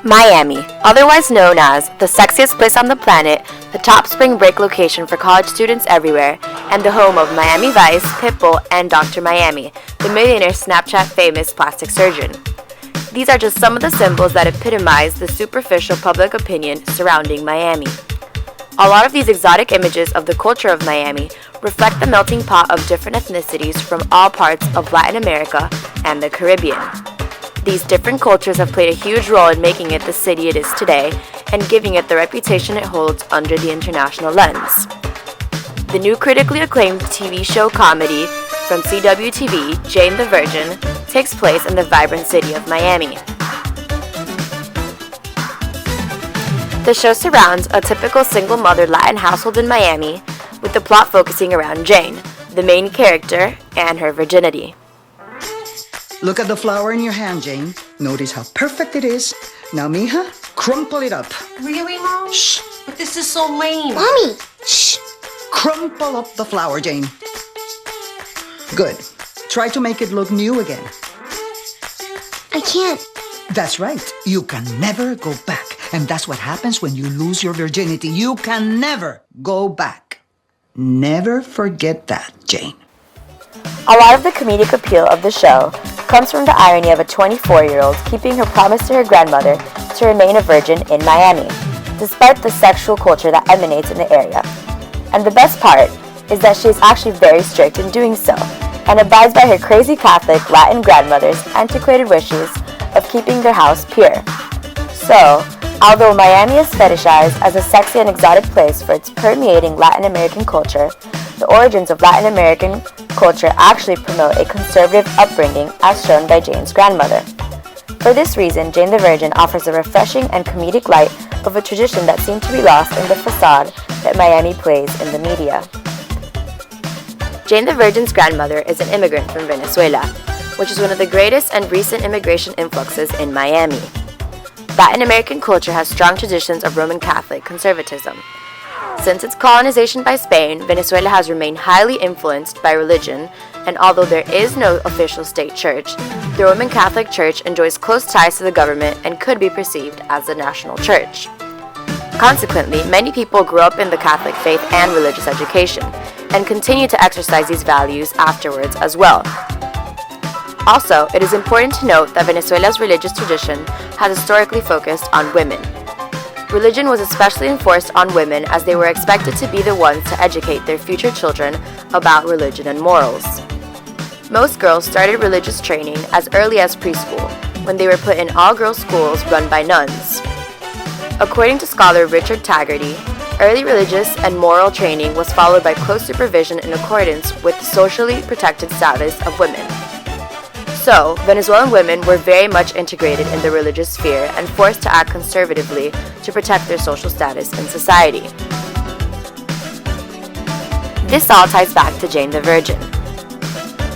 Miami, otherwise known as the sexiest place on the planet, the top spring break location for college students everywhere, and the home of Miami Vice, Pitbull, and Dr. Miami, the millionaire Snapchat famous plastic surgeon. These are just some of the symbols that epitomize the superficial public opinion surrounding Miami. A lot of these exotic images of the culture of Miami reflect the melting pot of different ethnicities from all parts of Latin America and the Caribbean. These different cultures have played a huge role in making it the city it is today and giving it the reputation it holds under the international lens. The new critically acclaimed TV show comedy from CWTV, Jane the Virgin, takes place in the vibrant city of Miami. The show surrounds a typical single-mother Latin household in Miami, with the plot focusing around Jane, the main character, and her virginity. Look at the flower in your hand, Jane. Notice how perfect it is. Now, mija, crumple it up. Really, Mom? Shh. But this is so lame. Mommy! Shh! Crumple up the flower, Jane. Good. Try to make it look new again. I can't. That's right. You can never go back. And that's what happens when you lose your virginity. You can never go back. Never forget that, Jane. A lot of the comedic appeal of the show comes from the irony of a 24-year-old keeping her promise to her grandmother to remain a virgin in Miami, despite the sexual culture that emanates in the area. And the best part is that she is actually very strict in doing so, and abides by her crazy Catholic Latin grandmother's antiquated wishes of keeping their house pure. So, although Miami is fetishized as a sexy and exotic place for its permeating Latin American culture, the origins of Latin American culture actually promote a conservative upbringing as shown by Jane's grandmother. For this reason, Jane the Virgin offers a refreshing and comedic light of a tradition that seemed to be lost in the facade that Miami plays in the media. Jane the Virgin's grandmother is an immigrant from Venezuela, which is one of the greatest and recent immigration influxes in Miami. Latin American culture has strong traditions of Roman Catholic conservatism. Since its colonization by Spain, Venezuela has remained highly influenced by religion, and although there is no official state church, the Roman Catholic Church enjoys close ties to the government and could be perceived as the national church. Consequently, many people grew up in the Catholic faith and religious education, and continue to exercise these values afterwards as well. Also, it is important to note that Venezuela's religious tradition has historically focused on women. Religion was especially enforced on women as they were expected to be the ones to educate their future children about religion and morals. Most girls started religious training as early as preschool, when they were put in all-girls schools run by nuns. According to scholar Richard Taggarty, early religious and moral training was followed by close supervision in accordance with the socially protected status of women. So, Venezuelan women were very much integrated in the religious sphere and forced to act conservatively to protect their social status in society. This all ties back to Jane the Virgin.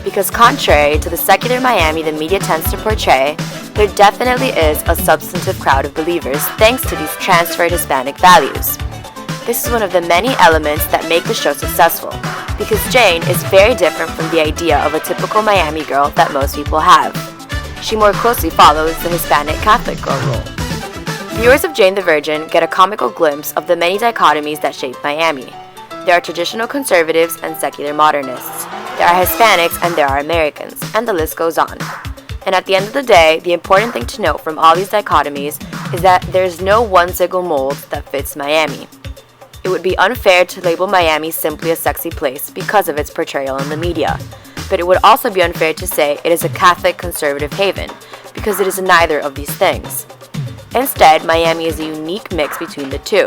Because contrary to the secular Miami the media tends to portray, there definitely is a substantive crowd of believers thanks to these transferred Hispanic values. This is one of the many elements that make the show successful, because Jane is very different from the idea of a typical Miami girl that most people have. She more closely follows the Hispanic Catholic girl role. Viewers of Jane the Virgin get a comical glimpse of the many dichotomies that shape Miami. There are traditional conservatives and secular modernists. There are Hispanics and there are Americans, and the list goes on. And at the end of the day, the important thing to note from all these dichotomies is that there is no one single mold that fits Miami. It would be unfair to label Miami simply a sexy place because of its portrayal in the media, but it would also be unfair to say it is a Catholic conservative haven, because it is neither of these things. Instead, Miami is a unique mix between the two,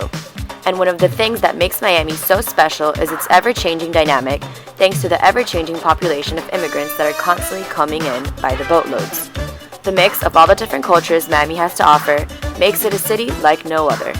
and one of the things that makes Miami so special is its ever-changing dynamic, thanks to the ever-changing population of immigrants that are constantly coming in by the boatloads. The mix of all the different cultures Miami has to offer makes it a city like no other.